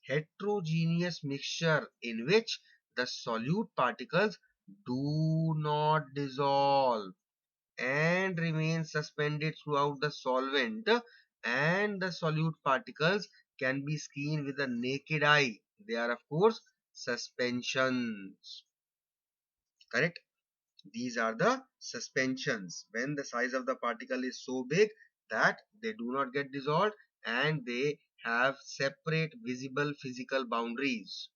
Speaker 1: Heterogeneous mixture in which the solute particles do not dissolve and remain suspended throughout the solvent, and the solute particles can be seen with the naked eye. They are, of course, suspensions. Correct? These are the suspensions when the size of the particle is so big that they do not get dissolved and they have separate visible physical boundaries.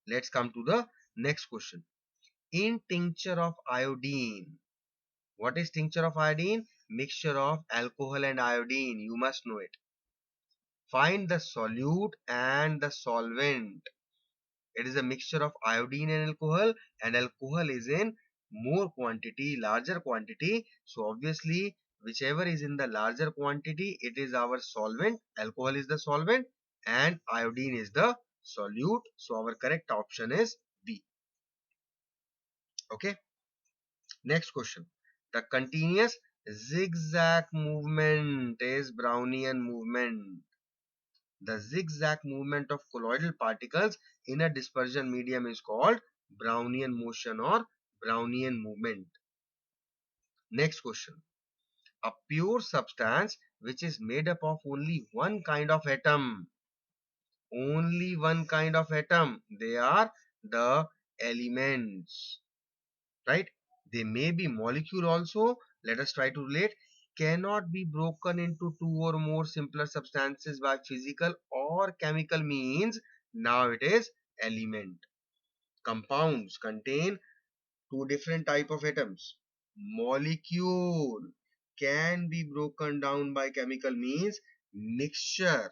Speaker 1: Let's come to the next question. In tincture of iodine, what is tincture of iodine? Mixture of alcohol and iodine. You must know it. Find the solute and the solvent. It is a mixture of iodine and alcohol is in more quantity, larger quantity. So obviously, whichever is in the larger quantity, it is our solvent. Alcohol is the solvent and iodine is the solute. So our correct option is B. Okay. Next question. The continuous zigzag movement is Brownian movement. The zigzag movement of colloidal particles in a dispersion medium is called Brownian motion or Brownian movement. Next question. A pure substance which is made up of only one kind of atom. Only one kind of atom. They are the elements. Right? They may be molecule also. Let us try to relate. Cannot be broken into two or more simpler substances by physical or chemical means. Now it is element. Compounds contain two different type of atoms. Molecule can be broken down by chemical means. Mixture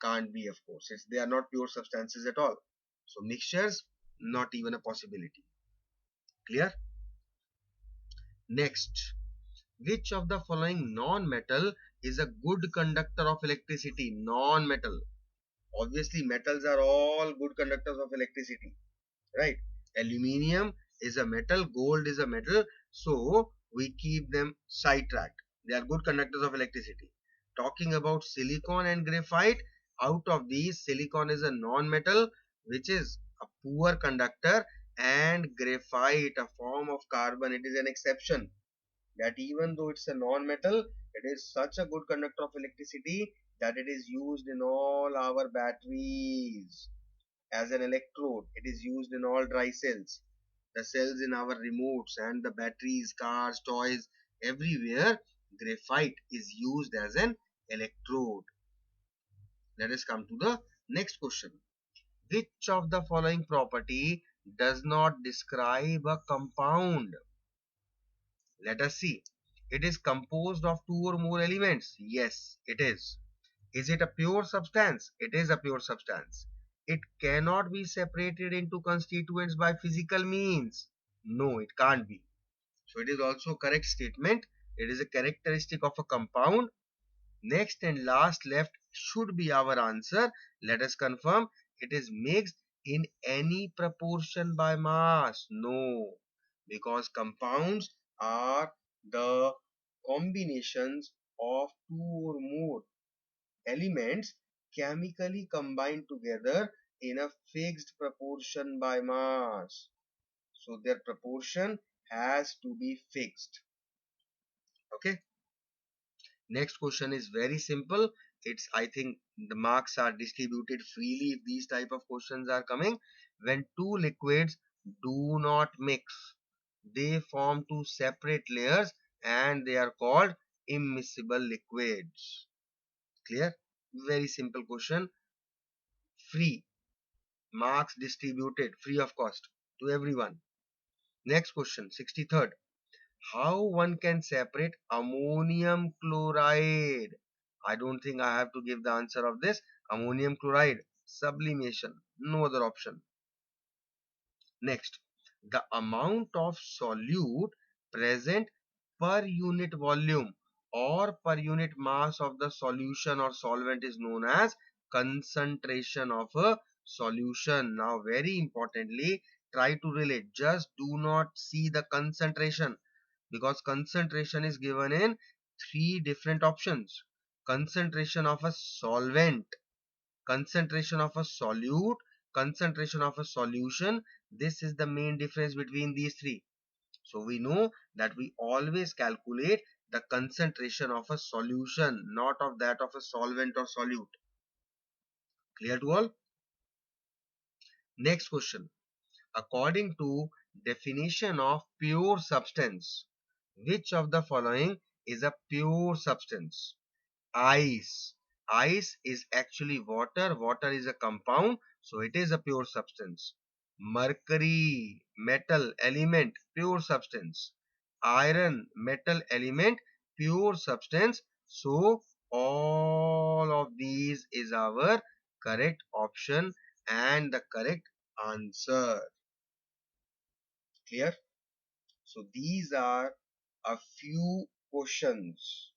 Speaker 1: can't be, of course. They are not pure substances at all. So mixtures, not even a possibility. Clear? Next, which of the following non-metal is a good conductor of electricity? Non-metal. Obviously, metals are all good conductors of electricity, right? Aluminium is a metal, gold is a metal, so we keep them sidetracked. They are good conductors of electricity. Talking about silicon and graphite, out of these, silicon is a non-metal, which is a poor conductor, and graphite, a form of carbon, it is an exception. That even though it's a non-metal, it is such a good conductor of electricity that it is used in all our batteries as an electrode. It is used in all dry cells, the cells in our remotes and the batteries, cars, toys, everywhere. Graphite is used as an electrode. Let us come to the next question. Which of the following property does not describe a compound? Let us see. It is composed of two or more elements. Yes, it is. Is it a pure substance? It is a pure substance. It cannot be separated into constituents by physical means. No, it can't be. So it is also a correct statement. It is a characteristic of a compound. Next and last left should be our answer. Let us confirm. It is mixed in any proportion by mass. No, because compounds are the combinations of two or more elements chemically combined together in a fixed proportion by mass. So their proportion has to be fixed. Okay. Next question is very simple. It's, I think the marks are distributed freely if these type of questions are coming. When two liquids do not mix, they form two separate layers and they are called immiscible liquids. Clear? Very simple question. free. Marks distributed free of cost to everyone. Next question, 63rd. How one can separate ammonium chloride? I don't think I have to give the answer of this. Ammonium chloride, sublimation, no other option. Next, the amount of solute present per unit volume or per unit mass of the solution or solvent is known as concentration of a solution. Now, very importantly, try to relate. Just do not see the concentration, because concentration is given in three different options: concentration of a solvent, concentration of a solute, concentration of a solution. This is the main difference between these three. So we know that we always calculate the concentration of a solution, not of that of a solvent or solute. Clear to all? Next question. According to definition of pure substance, which of the following is a pure substance? Ice. Ice is actually water. Water is a compound, so it is a pure substance. Mercury, metal element, pure substance. Iron, metal element, pure substance. So all of these is our correct option and the correct answer. Clear? So these are a few questions.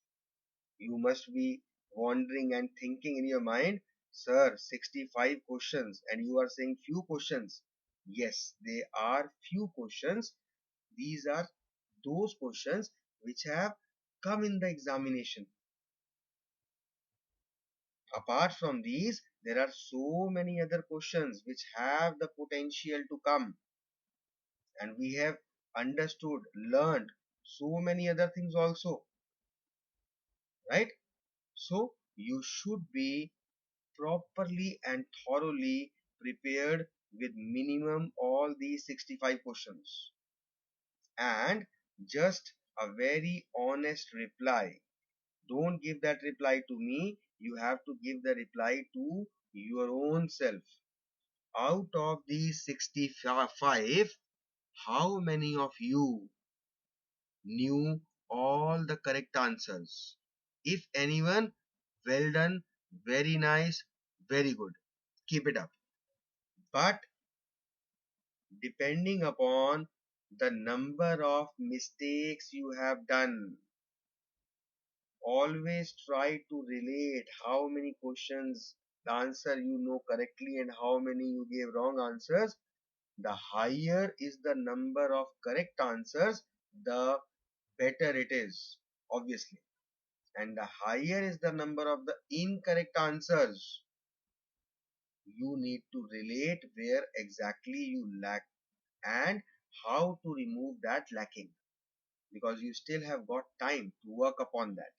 Speaker 1: You must be wondering and thinking in your mind, sir, 65 questions and you are saying few questions. Yes, they are few questions. These are those questions which have come in the examination. Apart from these, there are so many other questions which have the potential to come, and we have understood, learned so many other things also, right? So you should be properly and thoroughly prepared with minimum all these 65 questions, and just a very honest reply. Don't give that reply to me, you have to give the reply to your own self. Out of these 65, how many of you knew all the correct answers? If anyone, well done, very nice, very good, keep it up. But depending upon the number of mistakes you have done, always try to relate how many questions the answer you know correctly and how many you gave wrong answers. The higher is the number of correct answers, the better it is, obviously. And the higher is the number of the incorrect answers, you need to relate where exactly you lack and how to remove that lacking, because you still have got time to work upon that.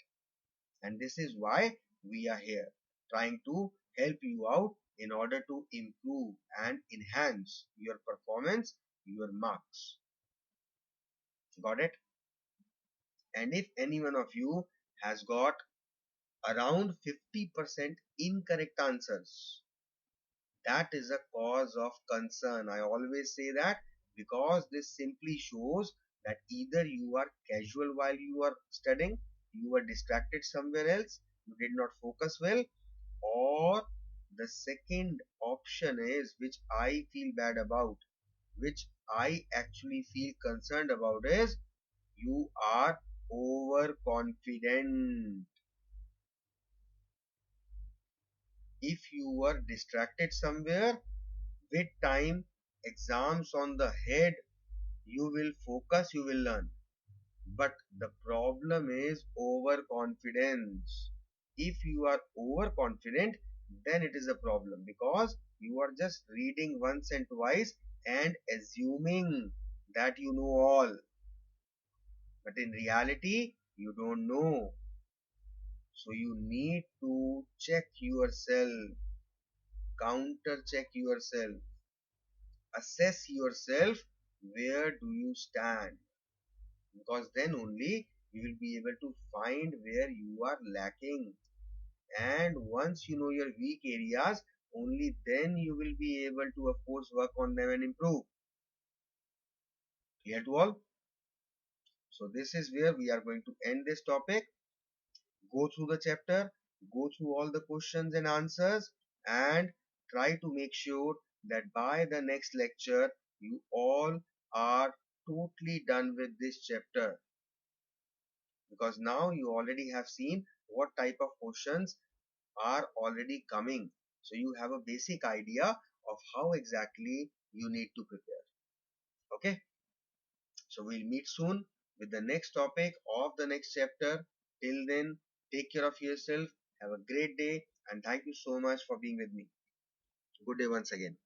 Speaker 1: And this is why we are here, trying to help you out in order to improve and enhance your performance, your marks. Got it? And if any one of you has got around 50% incorrect answers, that is a cause of concern. I always say that, because this simply shows that either you are casual while you are studying, you were distracted somewhere else, you did not focus well, or the second option is, which I feel bad about, which I actually feel concerned about, is you are overconfident. If you were distracted somewhere, with time, exams on the head, you will focus, you will learn. But the problem is overconfidence. If you are overconfident, then it is a problem, because you are just reading once and twice and assuming that you know all. But in reality, you don't know. So you need to check yourself, counter check yourself, assess yourself, where do you stand, because then only you will be able to find where you are lacking. And once you know your weak areas, only then you will be able to of course work on them and improve. Clear to all? So this is where we are going to end this topic. Go through the chapter, go through all the questions and answers, and try to make sure that by the next lecture you all are totally done with this chapter, because now you already have seen what type of questions are already coming, so you have a basic idea of how exactly you need to prepare. Okay, so we'll meet soon with the next topic of the next chapter. Till then, take care of yourself, have a great day, and thank you so much for being with me. Good day once again.